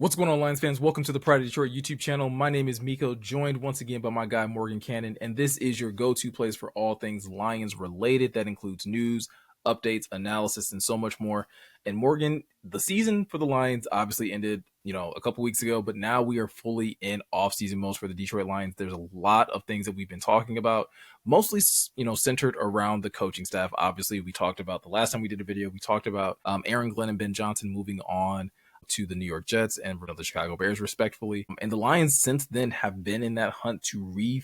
What's going on, Lions fans? Welcome to the Pride of Detroit YouTube channel. My name is Meko, joined once again by my guy Morgan Cannon, and this is your go-to place for all things Lions related. That includes news, updates, analysis, and so much more. And Morgan, the season for the Lions obviously ended, a couple weeks ago, but now we are fully in off-season mode for the Detroit Lions. There's a lot of things that we've been talking about, mostly, centered around the coaching staff. Obviously, we talked about the last time we did a video, we talked about Aaron Glenn and Ben Johnson moving on to the New York Jets and the Chicago Bears, respectfully. And the Lions since then have been in that hunt to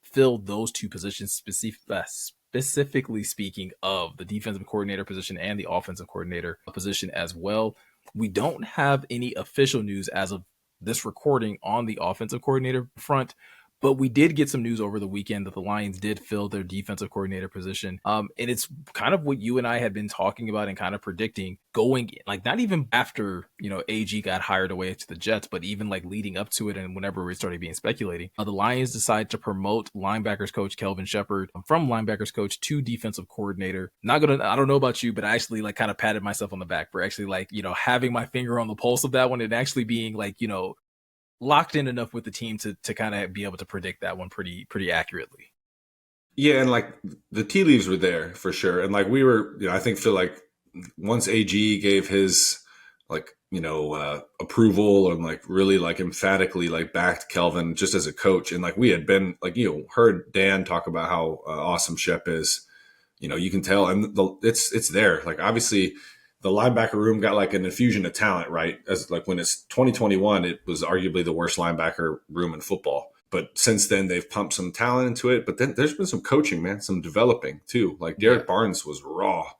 fill those two positions, specifically speaking of the defensive coordinator position and the offensive coordinator position as well. We don't have any official news as of this recording on the offensive coordinator front, but we did get some news over the weekend that the Lions did fill their defensive coordinator position. And it's kind of what you and I had been talking about and kind of predicting going, like, not even after, AG got hired away to the Jets, but even like leading up to it and whenever we started being speculating, the Lions decided to promote linebackers coach Kelvin Sheppard from linebackers coach to defensive coordinator. I don't know about you, but I actually kind of patted myself on the back for actually having my finger on the pulse of that one and actually being locked in enough with the team to kind of be able to predict that one pretty accurately. Yeah, and the tea leaves were there for sure. And we were, I feel like once AG gave his approval and really emphatically backed Kelvin just as a coach, and we had been heard Dan talk about how awesome Shep is, you can tell, and it's there. Obviously the linebacker room got an infusion of talent, right? As when it's 2021, it was arguably the worst linebacker room in football. But since then, they've pumped some talent into it. But then there's been some coaching, man, some developing too. Derek Barnes was raw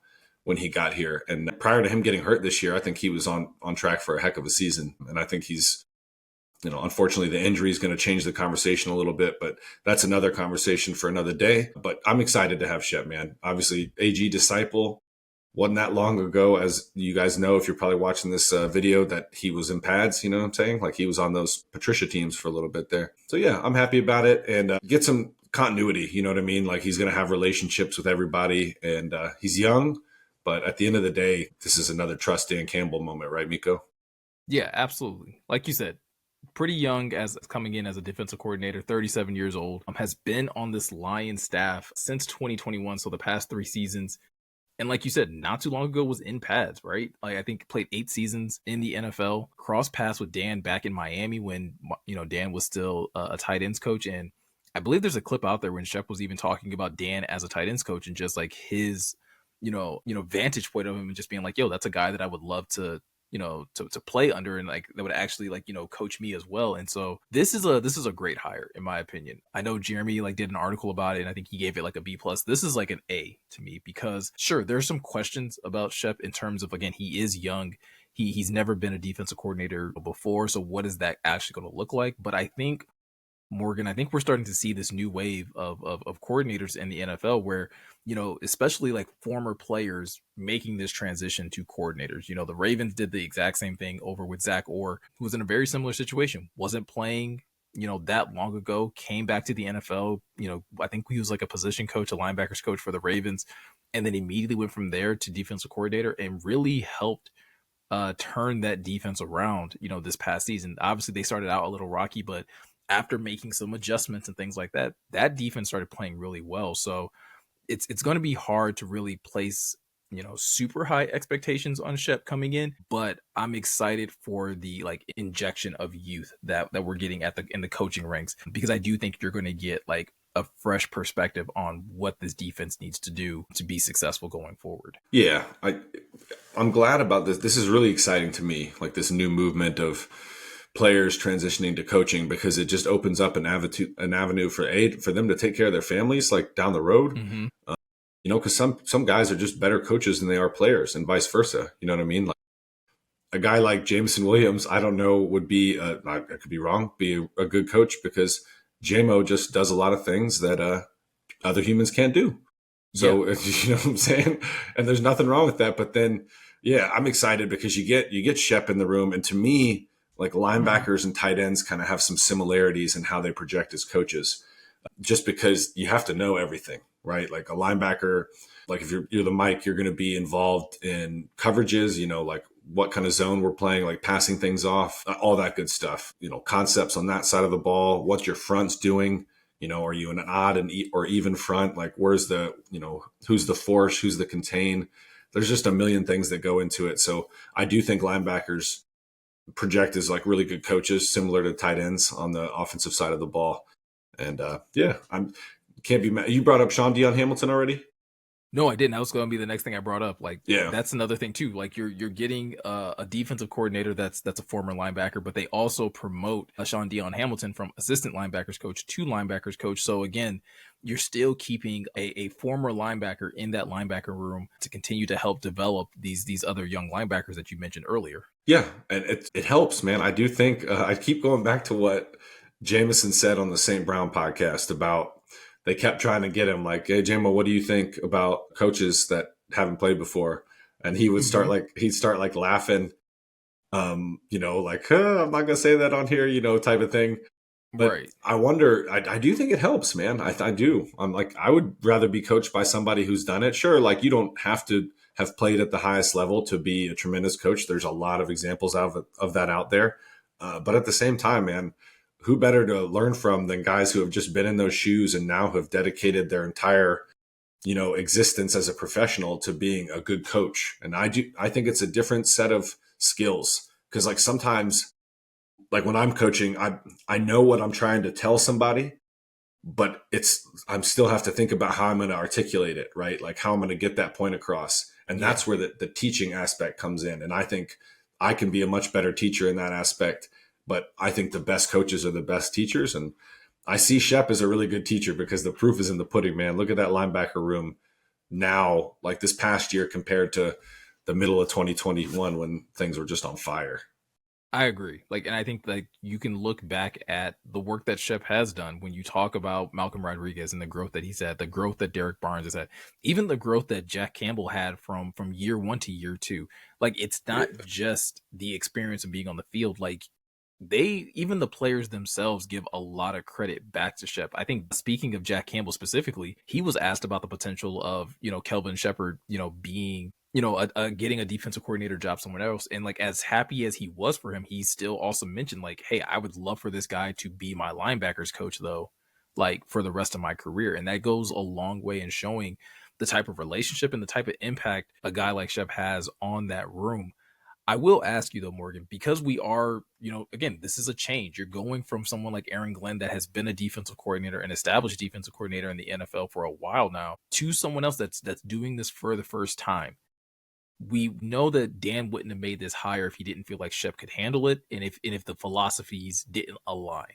when he got here. And prior to him getting hurt this year, I think he was on track for a heck of a season. And I think he's, unfortunately the injury is going to change the conversation a little bit, but that's another conversation for another day. But I'm excited to have Shep, man. Obviously, AG disciple. Wasn't that long ago, as you guys know, if you're probably watching this video, that he was in pads, you know what I'm saying? He was on those Patricia teams for a little bit there. So yeah, I'm happy about it, and get some continuity, you know what I mean? He's going to have relationships with everybody, and he's young, but at the end of the day, this is another trust Dan Campbell moment, right, Miko? Yeah, absolutely. Like you said, pretty young as coming in as a defensive coordinator, 37 years old, has been on this Lions staff since 2021, so the past 3 seasons. And like you said, not too long ago was in pads, right? I think played 8 seasons in the NFL, cross paths with Dan back in Miami when, Dan was still a tight ends coach. And I believe there's a clip out there when Shep was even talking about Dan as a tight ends coach and just his, vantage point of him and just being yo, that's a guy that I would love to play under, and that would actually coach me as well. And so this is a great hire in my opinion. I know Jeremy did an article about it, and I think he gave it a B+. This is an A to me, because sure, there's some questions about Shep in terms of, again, he is young. He's never been a defensive coordinator before, so what is that actually going to look like? But I think, Morgan, we're starting to see this new wave of coordinators in the NFL where, especially former players making this transition to coordinators. The Ravens did the exact same thing over with Zach Orr, who was in a very similar situation, wasn't playing, that long ago, came back to the NFL. I think he was a position coach, a linebackers coach for the Ravens, and then immediately went from there to defensive coordinator and really helped turn that defense around, this past season. Obviously, they started out a little rocky, but after making some adjustments and things like that, that defense started playing really well. So it's going to be hard to really place, super high expectations on Shep coming in, but I'm excited for the injection of youth that we're getting in the coaching ranks, because I do think you're going to get a fresh perspective on what this defense needs to do to be successful going forward. Yeah, I'm glad about this. This is really exciting to me, this new movement of players transitioning to coaching, because it just opens up an avenue for them to take care of their families down the road. Mm-hmm. Because some guys are just better coaches than they are players, and vice versa. You know what I mean? A guy like Jameson Williams, I don't know, would be I could be wrong, be a good coach, because JMO just does a lot of things that other humans can't do. So yeah. You know what I'm saying? And there's nothing wrong with that. But then, yeah, I'm excited because you get Shep in the room, and to me, linebackers and tight ends kind of have some similarities in how they project as coaches, just because you have to know everything, right? A linebacker, if you're the Mike, you're going to be involved in coverages, what kind of zone we're playing, like passing things off, all that good stuff. Concepts on that side of the ball. What your front's doing. Are you in an odd or even front? Like, where's who's the force? Who's the contain? There's just a million things that go into it. So I do think linebackers project as like really good coaches, similar to tight ends on the offensive side of the ball. And yeah, I'm can't be mad. You brought up Sean Dion Hamilton already. No, I didn't. That was going to be the next thing I brought up. Like Yeah, that's another thing too. Like you're getting a defensive coordinator that's a former linebacker, but they also promote Sean Dion Hamilton from assistant linebackers coach to linebackers coach. So again, you're still keeping a former linebacker in that linebacker room to continue to help develop these other young linebackers that you mentioned earlier. yeah, and it helps, man. I do think I keep going back to what Jameson said on the St. Brown podcast about they kept trying to get him like, hey, Jamo, what do you think about coaches that haven't played before? And he would Mm-hmm. he'd start like laughing, like, I'm not gonna say that on here, type of thing. But Right. I wonder, I do think it helps, man. I do. I'm like, I would rather be coached by somebody who's done it. Sure, like you don't have to have played at the highest level to be a tremendous coach. There's a lot of examples of that out there. But at the same time, man, who better to learn from than guys who have just been in those shoes and now have dedicated their entire, existence as a professional to being a good coach. And I think it's a different set of skills because like sometimes like when I'm coaching, I know what I'm trying to tell somebody, but I'm still have to think about how I'm going to articulate it, right? Like how I'm going to get that point across. And Yeah. that's where the teaching aspect comes in. And I think I can be a much better teacher in that aspect, but I think the best coaches are the best teachers. And I see Shep as a really good teacher because the proof is in the pudding, man. Look at that linebacker room now, like this past year compared to the middle of 2021 when things were just on fire. I agree. Like, and I think like you can look back at the work that Shep has done when you talk about Malcolm Rodriguez and the growth that he's had, the growth that Derek Barnes has had, even the growth that Jack Campbell had from year one to year two. Like, it's not just the experience of being on the field. Like, even the players themselves give a lot of credit back to Shep. I think speaking of Jack Campbell specifically, he was asked about the potential of, Kelvin Sheppard, being, getting a defensive coordinator job somewhere else. And like, as happy as he was for him, he still also mentioned like, hey, I would love for this guy to be my linebackers coach though, like for the rest of my career. And that goes a long way in showing the type of relationship and the type of impact a guy like Shep has on that room. I will ask you though, Morgan, because we are, again, this is a change. You're going from someone like Aaron Glenn that has been a defensive coordinator, an established defensive coordinator in the NFL for a while now, to someone else that's doing this for the first time. We know that Dan wouldn't have made this hire if he didn't feel like Shep could handle it, and if the philosophies didn't align.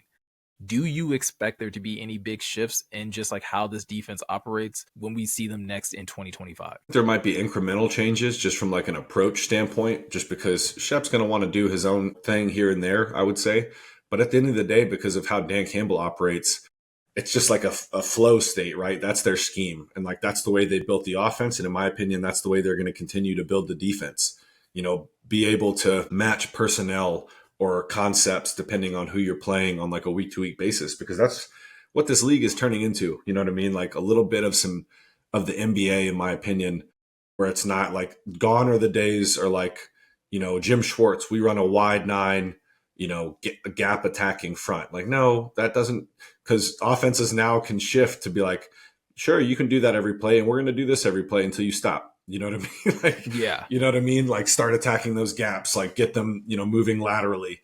Do you expect there to be any big shifts in just like how this defense operates when we see them next in 2025? There might be incremental changes just from like an approach standpoint, just because Shep's going to want to do his own thing here and there, I would say. But at the end of the day, because of how Dan Campbell operates, it's just like a flow state, right? That's their scheme. And like that's the way they built the offense. And in my opinion, that's the way they're going to continue to build the defense. Be able to match personnel or concepts depending on who you're playing on like a week to week basis, because that's what this league is turning into. You know what I mean? Like a little bit of some of the NBA, in my opinion, where it's not like gone are the days or like, Jim Schwartz, we run a wide nine, get a gap attacking front. Like, no, that doesn't, because offenses now can shift to be like, sure, you can do that every play, and we're going to do this every play until you stop. You know what I mean? Like, Yeah. you know what I mean? Like, start attacking those gaps, like get them, moving laterally.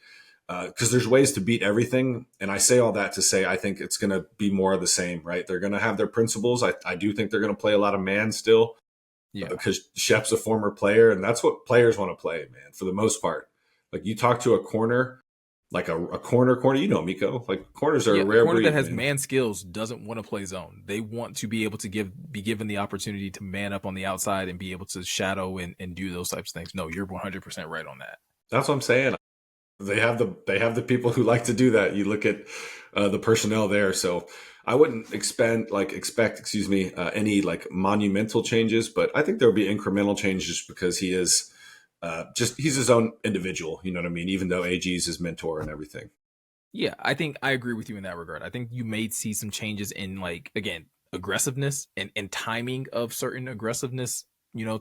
Because there's ways to beat everything. And I say all that to say I think it's going to be more of the same, right? They're going to have their principles. I do think they're going to play a lot of man still Yeah. because Shep's a former player, and that's what players want to play, man, for the most part. Like you talk to a corner, like a corner, Miko, like corners are a Yeah, a rare corner that breed, has man. man skills doesn't want to play zone. They want to be able to be given the opportunity to man up on the outside and be able to shadow and do those types of things. No, you're 100% right on that. That's what I'm saying. They have the people who like to do that. You look at the personnel there, so I wouldn't expect any like monumental changes, but I think there'll be incremental changes just because he is he's his own individual. You know what I mean? Even though AG is his mentor and everything. Yeah, I think I agree with you in that regard. I think you may see some changes in like again aggressiveness and timing of certain aggressiveness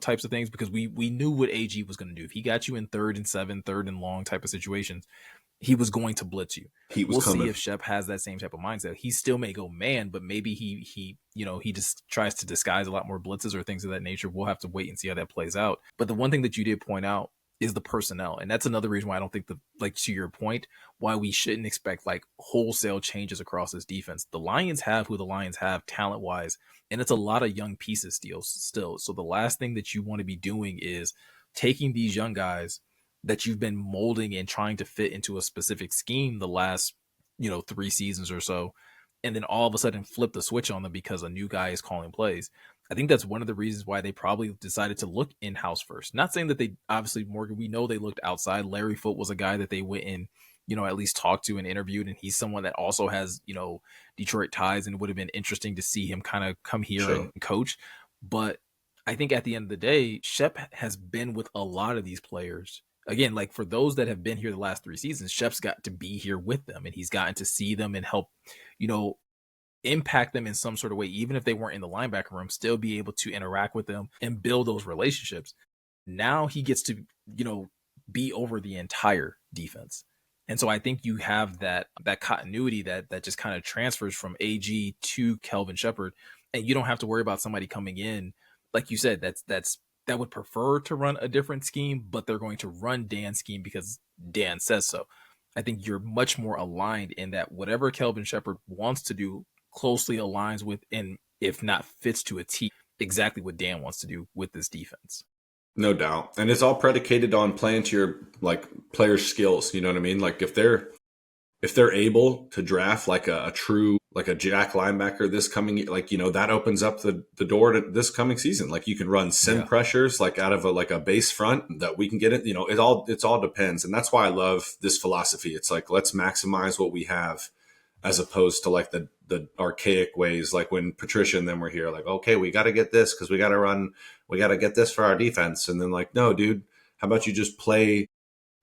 types of things, because we knew what AG was going to do. If he got you in 3rd and 7, 3rd and long type of situations, he was going to blitz you. Heat was We'll see coming. if Shep has that same type of mindset. He still may go man, but maybe he just tries to disguise a lot more blitzes or things of that nature. We'll have to wait and see how that plays out. But the one thing that you did point out is the personnel. And that's another reason why I don't think to your point, why we shouldn't expect like wholesale changes across this defense. The Lions have who the Lions have talent wise, and it's a lot of young pieces still. So the last thing that you want to be doing is taking these young guys that you've been molding and trying to fit into a specific scheme the last 3 seasons or so, and then all of a sudden flip the switch on them because a new guy is calling plays. I think that's one of the reasons why they probably decided to look in-house first. Not saying that they obviously, Morgan, we know they looked outside. Larry Foote was a guy that they went in, at least talked to and interviewed, and he's someone that also has Detroit ties, and it would have been interesting to see him kind of come here Sure. and coach. But I think at the end of the day, Shep has been with a lot of these players. Again, like for those that have been here the last 3 seasons, Shep's got to be here with them, and he's gotten to see them and help, impact them in some sort of way, even if they weren't in the linebacker room, still be able to interact with them and build those relationships. Now he gets to, be over the entire defense. And so I think you have that continuity that just kind of transfers from AG to Kelvin Sheppard, and you don't have to worry about somebody coming in, like you said, that would prefer to run a different scheme, but they're going to run Dan's scheme because Dan says so. I think you're much more aligned in that whatever Kelvin Sheppard wants to do closely aligns with, and if not fits to a T, exactly what Dan wants to do with this defense. No doubt. And it's all predicated on playing to your like players' skills. You know what I mean? Like if they're able to draft like a true like a jack linebacker this coming, like that opens up the door to this coming season. Like you can run sim pressures like out of a base front that we can get it. It all depends, and that's why I love this philosophy. It's like let's maximize what we have, as opposed to like the archaic ways, like when Patricia and them were here, like, okay, we got to get this because we got to get this for our defense. And then like, no, dude, how about you just play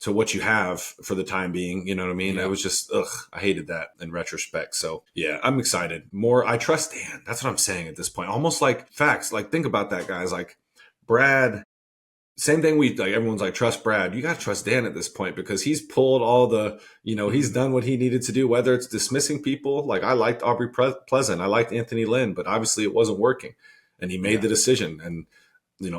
to what you have for the time being? You know what I mean? Yeah. It was just, I hated that in retrospect. So yeah, I'm excited. I trust Dan. That's what I'm saying at this point. Almost like facts. Like think about that, guys. Like Brad, same thing. Everyone's like, trust Brad. You got to trust Dan at this point because he's pulled all the, he's done what he needed to do, whether it's dismissing people. Like I liked Aubrey Pleasant. I liked Anthony Lynn, but obviously it wasn't working and he made the decision. And,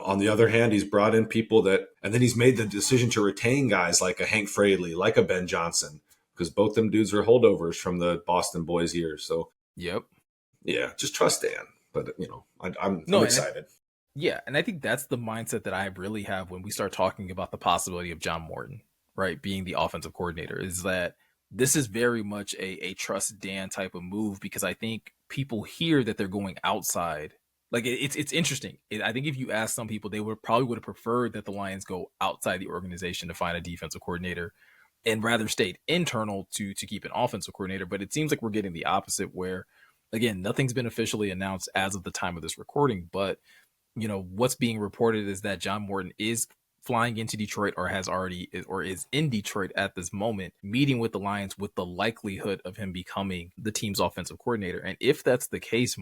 on the other hand, he's brought in people and then he's made the decision to retain guys like a Hank Fraley, like a Ben Johnson, because both them dudes are holdovers from the Boston boys years. So, yep. Yeah, just trust Dan. But, I'm excited. Yeah, and I think that's the mindset that I really have when we start talking about the possibility of John Morton, right, being the offensive coordinator, is that this is very much a trust Dan type of move, because I think people hear that they're going outside. Like it's interesting. I think if you ask some people, they would have preferred that the Lions go outside the organization to find a defensive coordinator and rather stayed internal to keep an offensive coordinator. But it seems like we're getting the opposite, where, again, nothing's been officially announced as of the time of this recording, but what's being reported is that John Morton is flying into Detroit or is in Detroit at this moment, meeting with the Lions with the likelihood of him becoming the team's offensive coordinator. And if that's the case,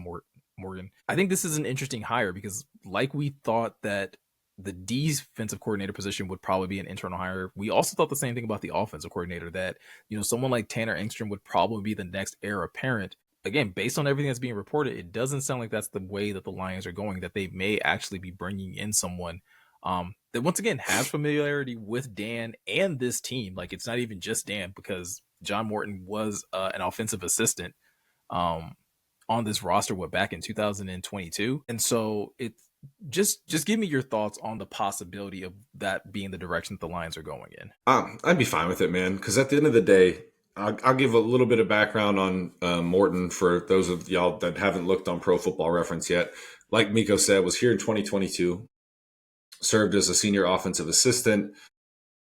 Morgan, I think this is an interesting hire, because like we thought that the defensive coordinator position would probably be an internal hire, we also thought the same thing about the offensive coordinator, that someone like Tanner Engstrom would probably be the next heir apparent. Again, based on everything that's being reported, it doesn't sound like that's the way that the Lions are going, that they may actually be bringing in someone that, once again, has familiarity with Dan and this team. Like, it's not even just Dan, because John Morton was an offensive assistant on this roster, back in 2022. And so it's just give me your thoughts on the possibility of that being the direction that the Lions are going in. I'd be fine with it, man, because at the end of the day, I'll give a little bit of background on Morton for those of y'all that haven't looked on Pro Football Reference yet. Like Meko said, was here in 2022, served as a senior offensive assistant,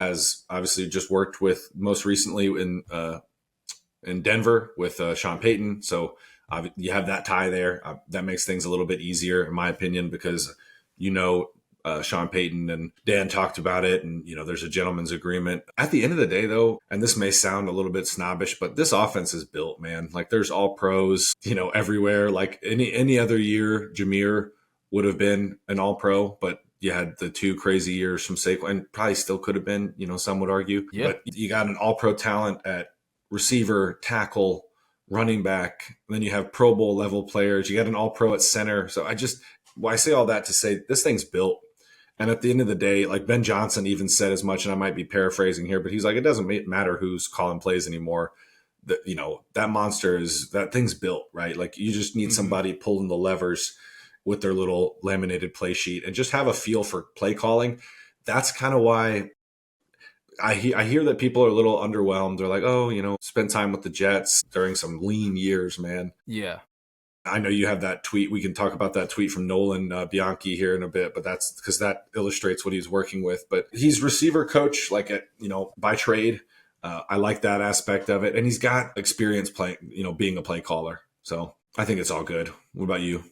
has obviously just worked with most recently in Denver with Sean Payton. So you have that tie there. That makes things a little bit easier, in my opinion, because Sean Payton and Dan talked about it, and there's a gentleman's agreement. At the end of the day, though, and this may sound a little bit snobbish, but this offense is built, man. Like there's all pros, everywhere. Like any other year, Jameer would have been an all pro, but you had the 2 crazy years from Saquon, and probably still could have been, some would argue. Yeah. But you got an all pro talent at receiver, tackle, running back. Then you have Pro Bowl level players. You got an all pro at center. So I say all that to say this thing's built. And at the end of the day, like Ben Johnson even said as much, and I might be paraphrasing here, but he's like, it doesn't matter who's calling plays anymore. That thing's built, right? Like you just need somebody pulling the levers with their little laminated play sheet and just have a feel for play calling. That's kind of why I hear that people are a little underwhelmed. They're like, oh, spend time with the Jets during some lean years, man. Yeah. I know you have that tweet. We can talk about that tweet from Nolan Bianchi here in a bit, but that's because that illustrates what he's working with. But he's receiver coach, like by trade. I like that aspect of it, and he's got experience playing, being a play caller. So I think it's all good. What about you?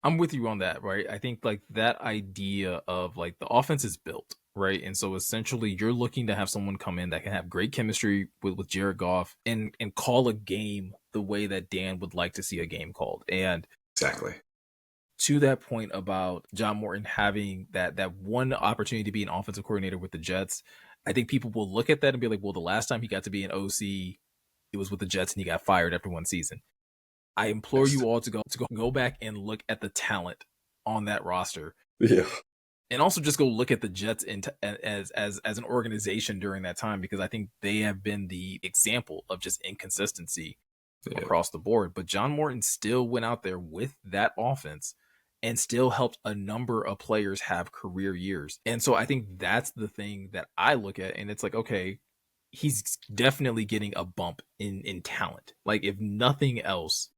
I'm with you on that, right? I think like that idea of like the offense is built, right? And so essentially you're looking to have someone come in that can have great chemistry with Jared Goff and call a game the way that Dan would like to see a game called. And exactly to that point about John Morton having that one opportunity to be an offensive coordinator with the Jets, I think people will look at that and be like, well, the last time he got to be an OC, it was with the Jets and he got fired after one season. I implore you all to go back and look at the talent on that roster. Yeah. And also just go look at the Jets as an organization during that time, because I think they have been the example of just inconsistency across the board. But John Morton still went out there with that offense and still helped a number of players have career years. And so I think that's the thing that I look at, and it's like, okay, he's definitely getting a bump in talent. Like if nothing else,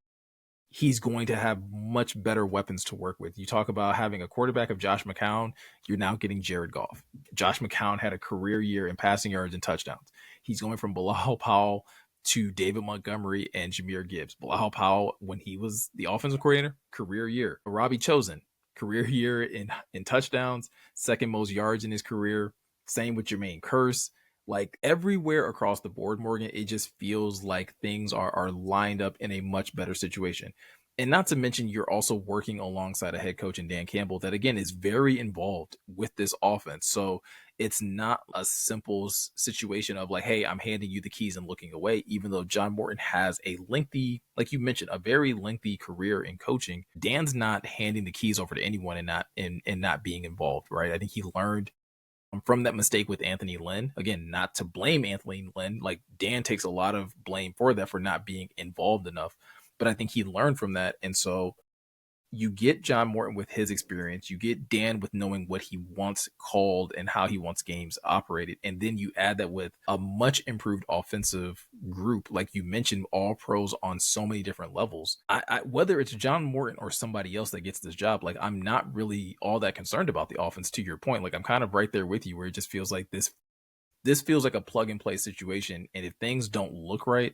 he's going to have much better weapons to work with. You talk about having a quarterback of Josh McCown, you're now getting Jared Goff. Josh McCown had a career year in passing yards and touchdowns. He's going from Bilal Powell to David Montgomery and Jahmyr Gibbs. Bilal Powell, when he was the offensive coordinator, career year. Robbie Chosen, career year in touchdowns, second most yards in his career. Same with Jermaine Kearse. Like everywhere across the board, Morgan, it just feels like things are lined up in a much better situation. And not to mention, you're also working alongside a head coach in Dan Campbell that, again, is very involved with this offense. So it's not a simple situation of like, hey, I'm handing you the keys and looking away, even though John Morton has a lengthy, like you mentioned, a very lengthy career in coaching. Dan's not handing the keys over to anyone and not being involved, right? I think he learned from that mistake with Anthony Lynn. Again, not to blame Anthony Lynn. Like Dan takes a lot of blame for that, for not being involved enough. But I think he learned from that. And so you get John Morton with his experience. You get Dan with knowing what he wants called and how he wants games operated. And then you add that with a much improved offensive group. Like you mentioned, all pros on so many different levels. Whether it's John Morton or somebody else that gets this job, like I'm not really all that concerned about the offense, to your point. Like I'm kind of right there with you, where it just feels like this feels like a plug and play situation. And if things don't look right,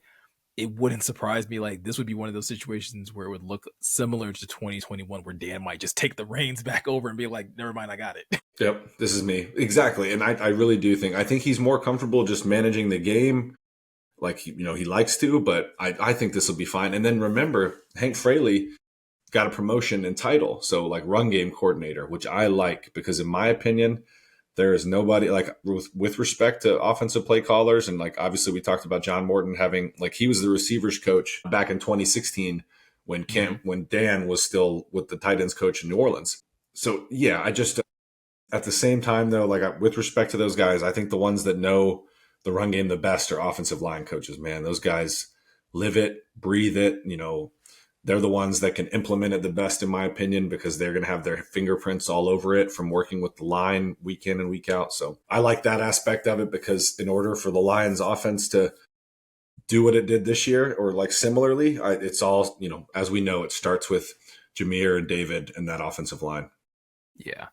it wouldn't surprise me. Like this would be one of those situations where it would look similar to 2021, where Dan might just take the reins back over and be like, never mind, I got it. Yep, this is me. Exactly. And I really do I think he's more comfortable just managing the game like he likes to, but I think this will be fine. And then remember, Hank Fraley got a promotion and title. So like run game coordinator, which I like, because in my opinion, there is nobody like with respect to offensive play callers. And like, obviously we talked about John Morton having, like, he was the receivers coach back in 2016 when when Dan was still with the tight ends coach in New Orleans. So yeah, I just, at the same time though, like with respect to those guys, I think the ones that know the run game the best are offensive line coaches, man. Those guys live it, breathe it. They're the ones that can implement it the best, in my opinion, because they're going to have their fingerprints all over it from working with the line week in and week out. So I like that aspect of it, because in order for the Lions offense to do what it did this year, or like similarly, it's all, as we know, it starts with Jahmyr and David and that offensive line. Yeah.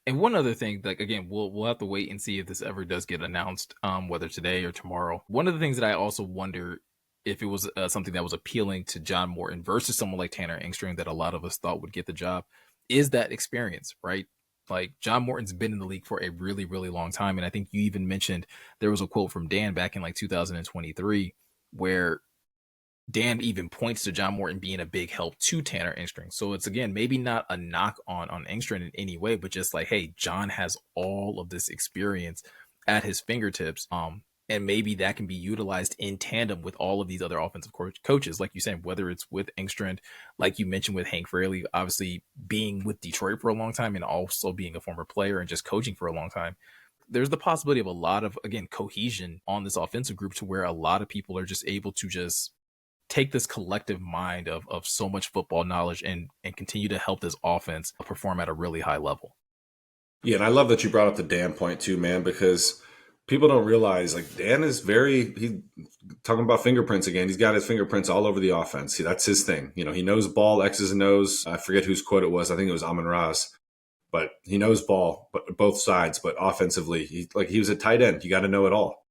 And one other thing, like again, we'll have to wait and see if this ever does get announced, whether today or tomorrow. One of the things that I also wonder if it was something that was appealing to John Morton versus someone like Tanner Engstrom that a lot of us thought would get the job, is that experience, right? Like John Morton's been in the league for a really, really long time. And I think you even mentioned there was a quote from Dan back in like 2023 where Dan even points to John Morton being a big help to Tanner Engstrom. So it's, again, maybe not a knock on Engstrom in any way, but just like, hey, John has all of this experience at his fingertips. And maybe that can be utilized in tandem with all of these other offensive coaches, like you said, whether it's with Engstrom, like you mentioned with Hank Fraley, obviously being with Detroit for a long time and also being a former player and just coaching for a long time. There's the possibility of a lot of, again, cohesion on this offensive group to where a lot of people are just able to just take this collective mind of so much football knowledge and continue to help this offense perform at a really high level. Yeah, and I love that you brought up the Dan point too, man, because people don't realize like Dan is he's talking about fingerprints again. He's got his fingerprints all over the offense. See, that's his thing. You know, he knows ball, X's and O's. I forget whose quote it was. I think it was Amon Ra's. But he knows ball, but both sides. But offensively, he was a tight end. You got to know it all.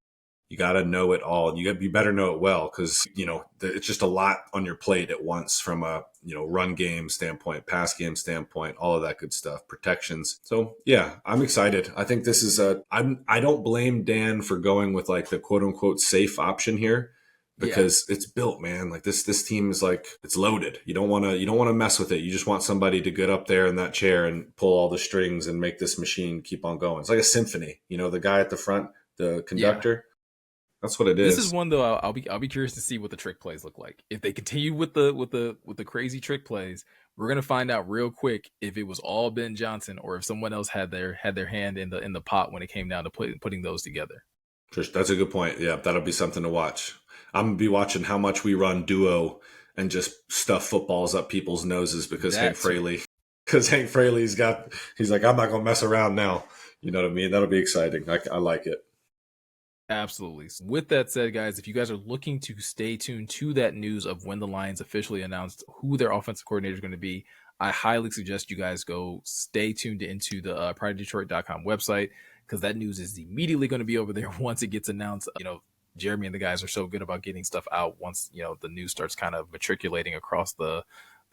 You got to know it all. You better know it well because, you know, it's just a lot on your plate at once from a, you know, run game standpoint, pass game standpoint, all of that good stuff, protections. So, yeah, I'm excited. I think this is I don't blame Dan for going with like the quote unquote safe option here because it's built, man. Like this team is like, it's loaded. You don't want to mess with it. You just want somebody to get up there in that chair and pull all the strings and make this machine keep on going. It's like a symphony, you know, the guy at the front, the conductor. Yeah. That's what it is. This is one though. I'll be curious to see what the trick plays look like. If they continue with the crazy trick plays, we're gonna find out real quick if it was all Ben Johnson or if someone else had their hand in the pot when it came down to putting those together. That's a good point. Yeah, that'll be something to watch. I'm gonna be watching how much we run duo and just stuff footballs up people's noses because Hank Fraley's he's like, I'm not gonna mess around now. You know what I mean? That'll be exciting. I like it. Absolutely. With that said, guys, if you guys are looking to stay tuned to that news of when the Lions officially announced who their offensive coordinator is going to be, I highly suggest you guys go stay tuned into the PrideDetroit.com website because that news is immediately going to be over there once it gets announced. You know, Jeremy and the guys are so good about getting stuff out once, you know, the news starts kind of matriculating across the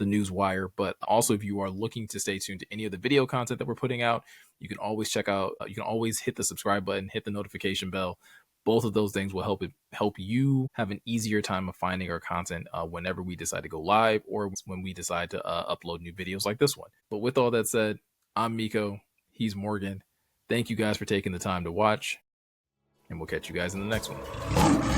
news wire. But also, if you are looking to stay tuned to any of the video content that we're putting out, you can always check out, you can always hit the subscribe button, hit the notification bell. Both of those things will help you have an easier time of finding our content whenever we decide to go live or when we decide to upload new videos like this one. But with all that said, I'm Meko. He's Morgan. Thank you guys for taking the time to watch, and we'll catch you guys in the next one.